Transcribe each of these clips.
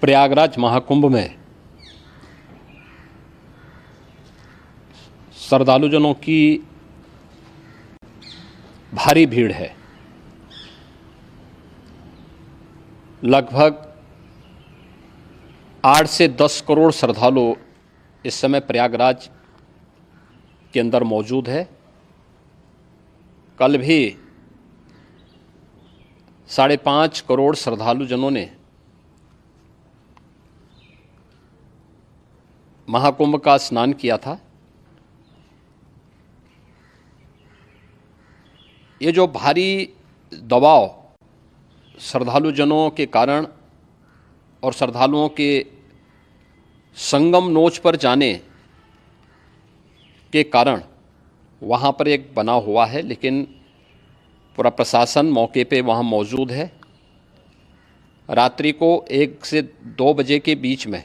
प्रयागराज महाकुंभ में श्रद्धालुजनों की भारी भीड़ है। लगभग 8 से 10 करोड़ श्रद्धालु इस समय प्रयागराज के अंदर मौजूद है। कल भी 5.5 करोड़ श्रद्धालुजनों ने महाकुंभ का स्नान किया था। ये जो भारी दबाव श्रद्धालुजनों के कारण और श्रद्धालुओं के संगम नोच पर जाने के कारण वहाँ पर एक बना हुआ है, लेकिन पूरा प्रशासन मौके पे वहाँ मौजूद है। रात्रि को 1 से 2 बजे के बीच में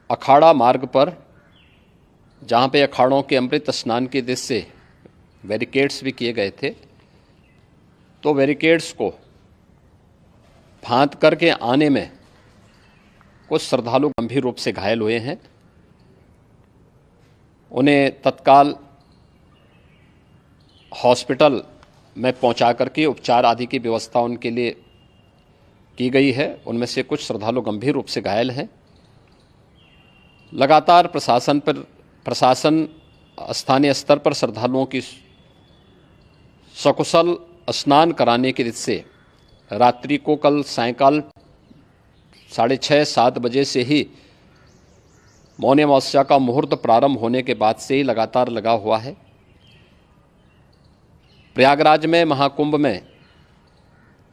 अखाड़ा मार्ग पर, जहाँ पे अखाड़ों के अमृत स्नान के दृश्य से बैरिकेड्स भी किए गए थे, तो बैरिकेड्स को फांद करके आने में कुछ श्रद्धालु गंभीर रूप से घायल हुए हैं। उन्हें तत्काल हॉस्पिटल में पहुंचा करके उपचार आदि की व्यवस्था उनके लिए की गई है। उनमें से कुछ श्रद्धालु गंभीर रूप से घायल हैं। लगातार प्रशासन स्थानीय स्तर पर श्रद्धालुओं की सकुशल स्नान कराने के दृष्टि से रात्रि को कल सायंकाल 6:30-7 बजे से ही मौनी अमावस्या का मुहूर्त प्रारंभ होने के बाद से ही लगातार लगा हुआ है। प्रयागराज में महाकुंभ में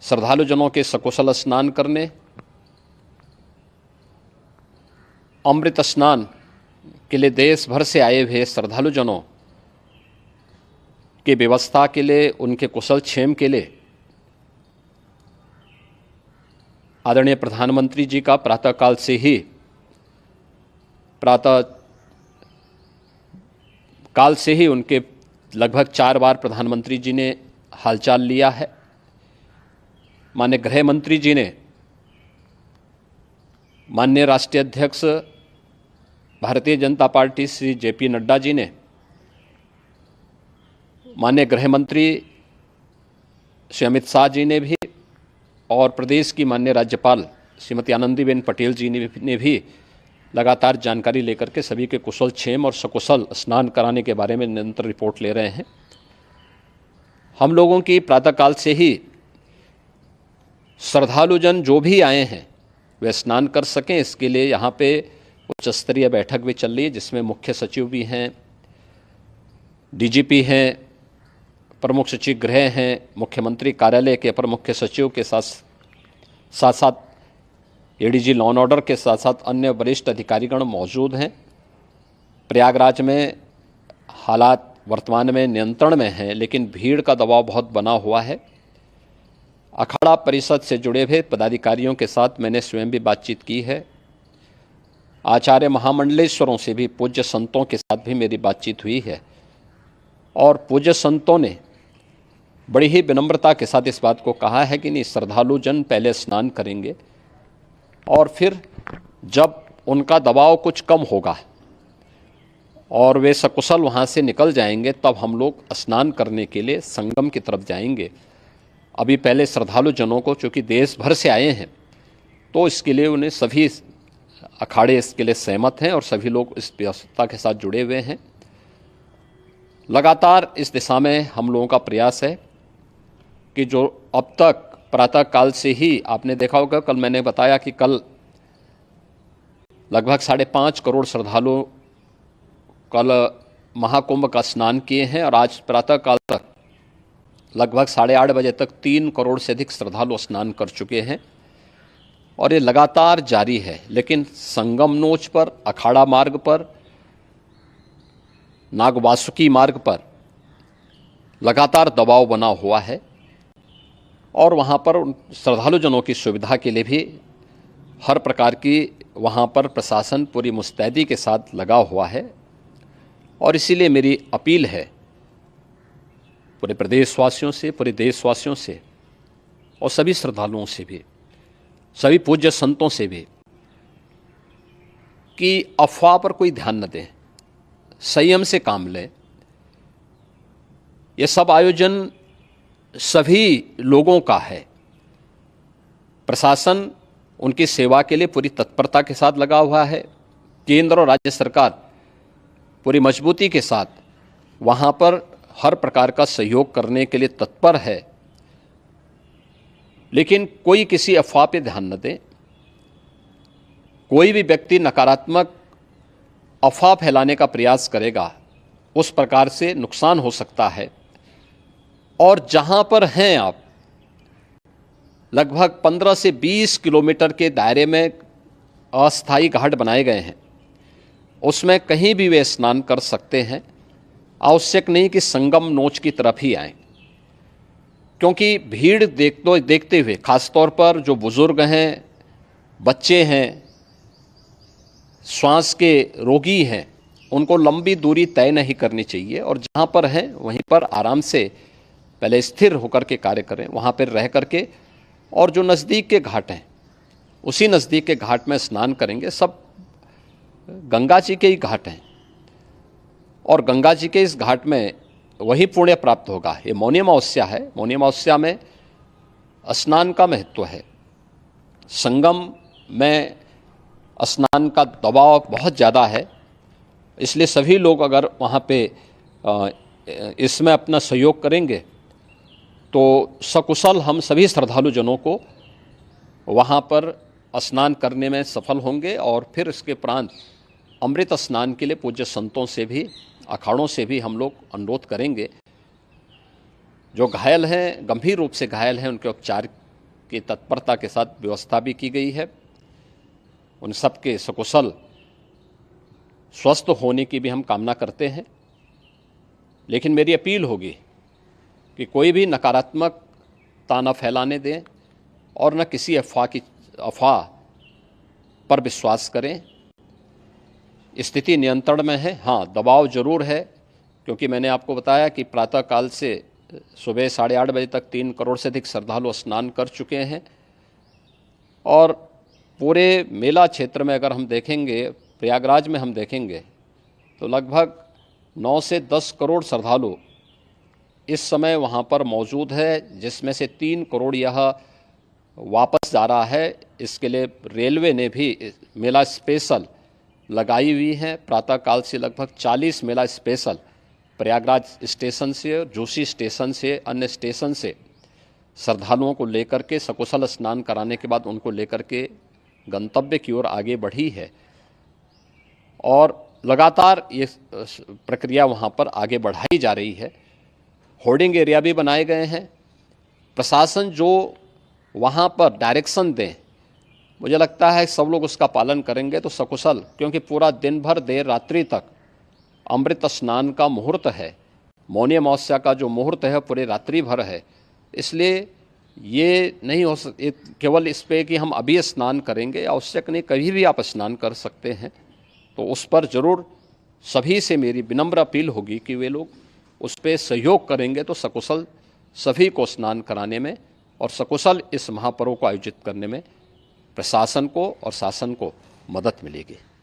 श्रद्धालुजनों के सकुशल स्नान करने, अमृत स्नान के लिए देश भर से आए हुए श्रद्धालुजनों की व्यवस्था के लिए, उनके कुशल क्षेम के लिए आदरणीय प्रधानमंत्री जी का प्रातःकाल से ही उनके लगभग 4 बार प्रधानमंत्री जी ने हालचाल लिया है। माननीय गृह मंत्री जी ने, माननीय राष्ट्रीय अध्यक्ष भारतीय जनता पार्टी श्री JP नड्डा जी ने, माननीय गृह मंत्री श्री अमित शाह जी ने भी, और प्रदेश की माननीय राज्यपाल श्रीमती आनंदीबेन पटेल जी ने भी लगातार जानकारी लेकर के सभी के कुशल क्षेम और सकुशल स्नान कराने के बारे में निरंतर रिपोर्ट ले रहे हैं। हम लोगों की प्रातःकाल से ही श्रद्धालुजन जो भी आए हैं वे स्नान कर सकें, इसके लिए यहाँ पे उच्च स्तरीय बैठक भी चल रही है, जिसमें मुख्य सचिव भी हैं, DGP हैं, प्रमुख सचिव गृह हैं, मुख्यमंत्री कार्यालय के अपर मुख्य सचिव के साथ साथ ADG लॉ एंड ऑर्डर के साथ साथ अन्य वरिष्ठ अधिकारीगण मौजूद हैं। प्रयागराज में हालात वर्तमान में नियंत्रण में हैं, लेकिन भीड़ का दबाव बहुत बना हुआ है। अखाड़ा परिषद से जुड़े हुए पदाधिकारियों के साथ मैंने स्वयं भी बातचीत की है। आचार्य महामंडलेश्वरों से भी, पूज्य संतों के साथ भी मेरी बातचीत हुई है, और पूज्य संतों ने बड़ी ही विनम्रता के साथ इस बात को कहा है कि नहीं, श्रद्धालुजन पहले स्नान करेंगे और फिर जब उनका दबाव कुछ कम होगा और वे सकुशल वहाँ से निकल जाएंगे, तब हम लोग स्नान करने के लिए संगम की तरफ जाएंगे। अभी पहले श्रद्धालुजनों को, चूँकि देश भर से आए हैं, तो इसके लिए उन्हें सभी अखाड़े इसके लिए सहमत हैं और सभी लोग इस व्यवस्था के साथ जुड़े हुए हैं। लगातार इस दिशा में हम लोगों का प्रयास है कि जो अब तक प्रातःकाल से ही आपने देखा होगा, कल मैंने बताया कि कल लगभग 5.5 करोड़ श्रद्धालु कल महाकुंभ का स्नान किए हैं, और आज प्रातःकाल तक लगभग 8:30 बजे तक 3 करोड़ से अधिक श्रद्धालु स्नान कर चुके हैं, और ये लगातार जारी है। लेकिन संगम नोच पर, अखाड़ा मार्ग पर, नागवासुकी मार्ग पर लगातार दबाव बना हुआ है, और वहाँ पर श्रद्धालुजनों की सुविधा के लिए भी हर प्रकार की वहाँ पर प्रशासन पूरी मुस्तैदी के साथ लगा हुआ है। और इसीलिए मेरी अपील है पूरे प्रदेशवासियों से, पूरे देशवासियों से और सभी श्रद्धालुओं से भी, सभी पूज्य संतों से भी कि अफवाह पर कोई ध्यान न दें, संयम से काम लें। ये सब आयोजन सभी लोगों का है। प्रशासन उनकी सेवा के लिए पूरी तत्परता के साथ लगा हुआ है। केंद्र और राज्य सरकार पूरी मजबूती के साथ वहाँ पर हर प्रकार का सहयोग करने के लिए तत्पर है। लेकिन कोई किसी अफवाह पे ध्यान न दे। कोई भी व्यक्ति नकारात्मक अफवाह फैलाने का प्रयास करेगा, उस प्रकार से नुकसान हो सकता है। और जहाँ पर हैं आप, लगभग 15 से 20 किलोमीटर के दायरे में अस्थायी घाट बनाए गए हैं, उसमें कहीं भी वे स्नान कर सकते हैं। आवश्यक नहीं कि संगम नोच की तरफ ही आएं, क्योंकि भीड़ देखते हुए खासतौर पर जो बुजुर्ग हैं, बच्चे हैं, श्वास के रोगी हैं, उनको लंबी दूरी तय नहीं करनी चाहिए। और जहाँ पर हैं वहीं पर आराम से पहले स्थिर होकर के कार्य करें, वहाँ पर रह करके। और जो नज़दीक के घाट हैं, उसी नज़दीक के घाट में स्नान करेंगे। सब गंगा जी के ही घाट हैं और गंगा जी के इस घाट में वही पुण्य प्राप्त होगा। ये मौनी अमावस्या है। मौनी अमावस्या में स्नान का महत्व है। संगम में स्नान का दबाव बहुत ज़्यादा है, इसलिए सभी लोग अगर वहाँ पे इसमें अपना सहयोग करेंगे तो सकुशल हम सभी श्रद्धालु जनों को वहाँ पर स्नान करने में सफल होंगे। और फिर इसके उपरांत अमृत स्नान के लिए पूज्य संतों से भी, अखाड़ों से भी हम लोग अनुरोध करेंगे। जो घायल हैं, गंभीर रूप से घायल हैं, उनके उपचार की तत्परता के साथ व्यवस्था भी की गई है। उन सब के सकुशल स्वस्थ होने की भी हम कामना करते हैं। लेकिन मेरी अपील होगी कि कोई भी नकारात्मकता न फैलाने दें और न किसी अफवाह पर विश्वास करें। स्थिति नियंत्रण में है। हाँ, दबाव जरूर है, क्योंकि मैंने आपको बताया कि प्रातःकाल से सुबह 8:30 बजे तक 3 करोड़ से अधिक श्रद्धालु स्नान कर चुके हैं। और पूरे मेला क्षेत्र में अगर हम देखेंगे, प्रयागराज में हम देखेंगे तो लगभग 9 से 10 करोड़ श्रद्धालु इस समय वहाँ पर मौजूद है, जिसमें से 3 करोड़ यह वापस जा रहा है। इसके लिए रेलवे ने भी मेला स्पेशल लगाई हुई है। प्रातःकाल से लगभग 40 मेला स्पेशल प्रयागराज स्टेशन से और जोशी स्टेशन से, अन्य स्टेशन से श्रद्धालुओं को लेकर के सकुशल स्नान कराने के बाद उनको लेकर के गंतव्य की ओर आगे बढ़ी है। और लगातार ये प्रक्रिया वहाँ पर आगे बढ़ाई जा रही है। होर्डिंग एरिया भी बनाए गए हैं। प्रशासन जो वहाँ पर डायरेक्शन दें, मुझे लगता है सब लोग उसका पालन करेंगे तो सकुशल, क्योंकि पूरा दिन भर देर रात्रि तक अमृत स्नान का मुहूर्त है। मौनी अमावस्या का जो मुहूर्त है पूरे रात्रि भर है। इसलिए ये नहीं हो केवल इस पे कि हम अभी स्नान करेंगे, आवश्यक नहीं, कभी भी आप स्नान कर सकते हैं। तो उस पर ज़रूर सभी से मेरी विनम्र अपील होगी कि वे लोग उस पर सहयोग करेंगे तो सकुशल सभी को स्नान कराने में और सकुशल इस महापर्व को आयोजित करने में प्रशासन को और शासन को मदद मिलेगी।